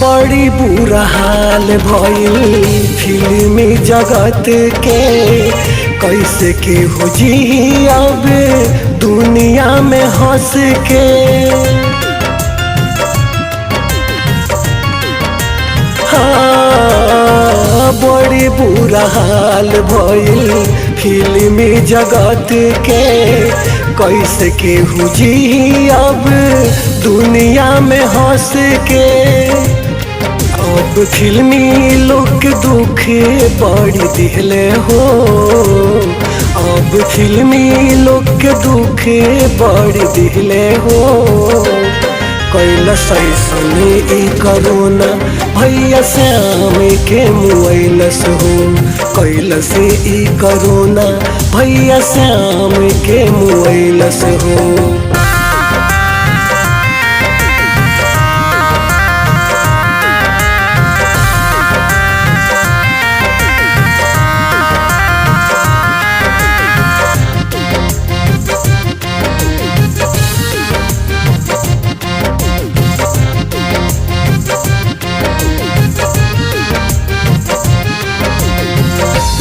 बड़ी बुरा हाल भइल फिल्मी जगत के, कैसे के हो जी अब दुनिया में हंस के। हाँ, बड़ी बुरा हाल भइल फिल्मी जगत के, कैसे के हो जी अब दुनिया में हंस के। अब फिल्मी लोग दुख बड़ी दिहले हो, अब फिल्मी लोग दुख बड़ी दिहले हो। कैलस ऐसन ई करोना भैया श्याम के मुआइलस हो, कैलस ई करोना भैया श्याम के मुआइलस हो।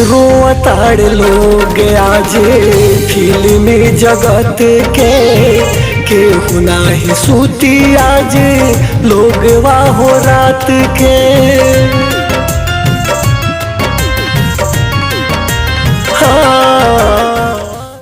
रोताड़ लोग आज फिल्मी जगत के, केहू नाही सूती आज लोग वाहो रात के। हाँ,